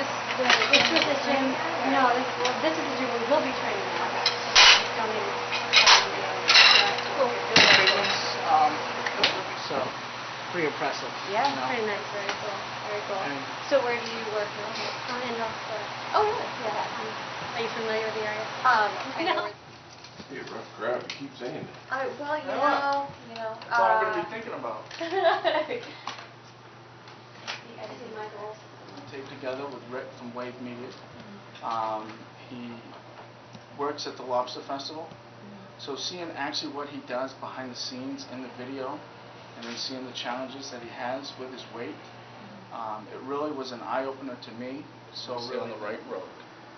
This was the gym. No, this is the gym we will be training at. It's donated. So, pretty impressive. Yeah, you know? pretty nice. Very cool. Very cool. And so where do you work now? On Indoor Square. Oh, really? Yeah. Are you familiar with the area? I know. Be a rough crowd, you keep saying it. Well, you know. That's all I'm going to be thinking about. I see my goals. Taped together with Rick from Wave Media. He works at the Lobster Festival. So seeing actually what he does behind the scenes in the video, and then seeing the challenges that he has with his weight, it really was an eye-opener to me. So We're really on the right road.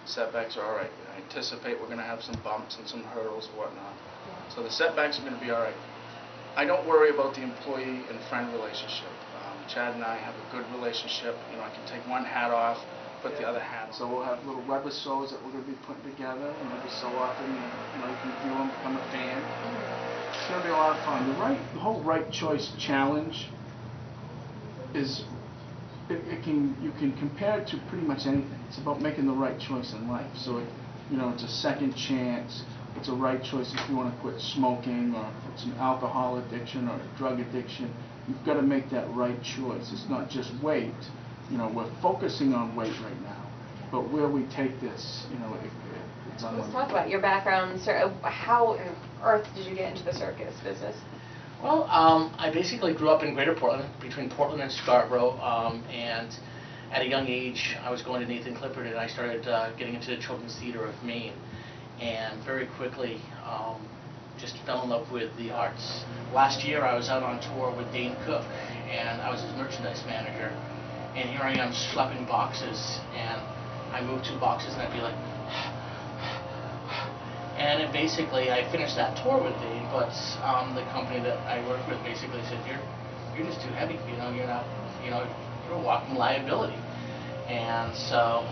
setbacks are all right. I anticipate we're going to have some bumps and some hurdles and whatnot. So the setbacks are going to be all right. I don't worry about the employee and friend relationship. Chad and I have a good relationship. You know, I can take one hat off, put the other hat on. So we'll have little webisodes that we're going to be putting together, and every so often, you know, you can view them, become a fan. It's going to be a lot of fun. The whole right choice challenge is, you can compare it to pretty much anything. It's about making the right choice in life. So it's a second chance. It's a right choice if you want to quit smoking, or if it's an alcohol addiction or a drug addiction. You've got to make that right choice. It's not just weight. We're focusing on weight right now, but where we take this, it's unlimited. Let's talk about your background, sir. How on earth did you get into the circus business? Well, I basically grew up in Greater Portland, between Portland and Scarborough, and at a young age, I was going to Nathan Clifford, and I started getting into the Children's Theater of Maine, and very quickly just fell in love with the arts. Last year, I was out on tour with Dane Cook, and I was his merchandise manager, and here I am schlepping boxes, and I move 2 boxes, and I'd be like, and basically, I finished that tour with Dane, but the company that I work with basically said, you're just too heavy, you're not, you're a walking liability. And so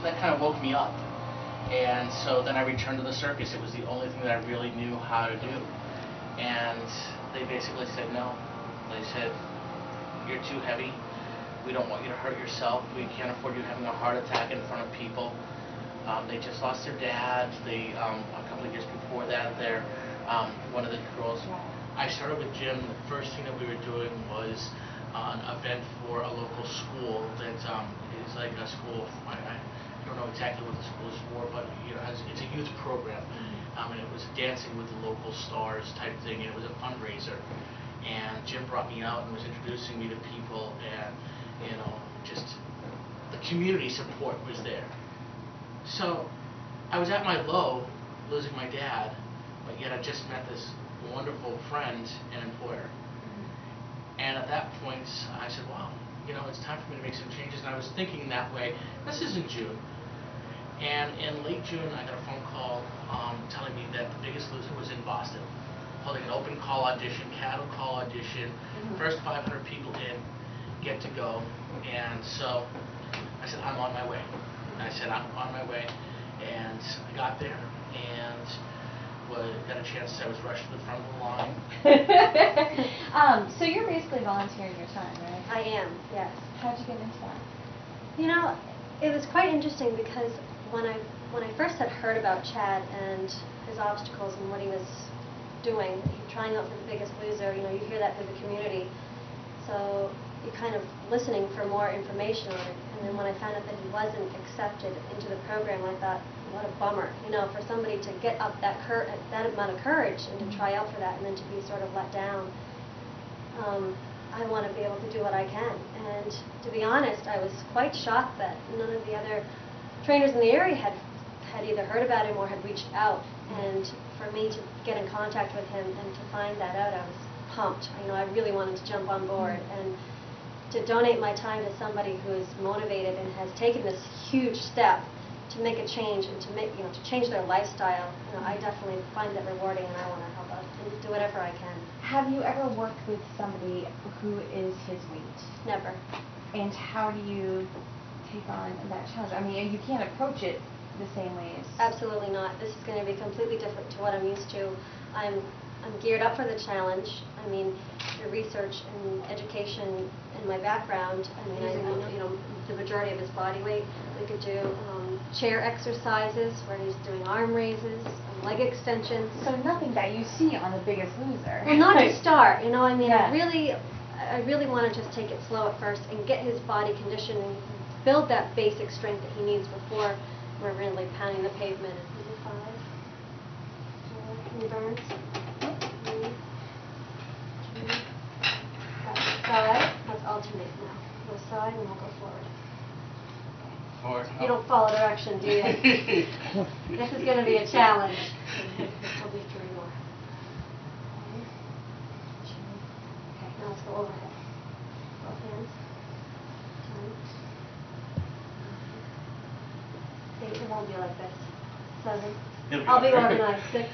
that kind of woke me up. And so then I returned to the circus. It was the only thing that I really knew how to do. And they basically said no. They said, you're too heavy, we don't want you to hurt yourself, we can't afford you having a heart attack in front of people. They just lost their dad. A couple of years before that, one of the girls. I started with Jim. The first thing that we were doing was an event for a local school that is like a school. I don't know exactly what the school is for, but it's a youth program, and it was dancing with the local stars type thing, and it was a fundraiser. And Jim brought me out and was introducing me to people, and just the community support was there. So I was at my low, losing my dad, but yet I just met this wonderful friend and employer. And at that point, I said, wow, it's time for me to make some changes. And I was thinking that way. This is in June. And in late June, I got a phone call telling me that The Biggest Loser was in Boston, holding an open call audition, cattle call audition, first 500 people in, get to go. And so I said, I'm on my way. I said, I'm on my way, and I got there, and got a chance. I was rushed to the front of the line. So you're basically volunteering your time, right? I am, yes. How'd you get into that? It was quite interesting because when I first had heard about Chad and his obstacles and what he was doing, trying out for The Biggest Loser, you hear that through the community. So you're kind of listening for more information on it. And then when I found out that he wasn't accepted into the program, I thought, what a bummer, for somebody to get up that amount of courage and to try out for that and then to be sort of let down. I want to be able to do what I can. And to be honest, I was quite shocked that none of the other trainers in the area had either heard about him or had reached out. And for me to get in contact with him and to find that out, I was pumped. I really wanted to jump on board. And to donate my time to somebody who is motivated and has taken this huge step to make a change and to change their lifestyle, I definitely find that rewarding, and I want to help out and do whatever I can. Have you ever worked with somebody who is his weight? Never. And how do you take on that challenge? I mean, you can't approach it the same way as... Absolutely not. This is going to be completely different to what I'm used to. I'm I'm geared up for the challenge. I mean, the research and education and my background, I mean, I know, you know, the majority of his body weight. We could do chair exercises where he's doing arm raises, leg extensions. So nothing that you see on The Biggest Loser. Well, not to start, you know, I mean, Yeah. I really want to just take it slow at first and get his body conditioned and build that basic strength that he needs before we're really pounding the pavement. Is it 5? 4, any burns? 3, 2, that's side. Let's alternate now. Go side and we'll go forward. Forward. You don't follow direction, do you? This is going to be a challenge. I'll do 3 more. 1, 2. Okay, now let's go overhead. Both hands. 10. 8. It won't be like this. 7. It'll be I'll be okay. organized. 6.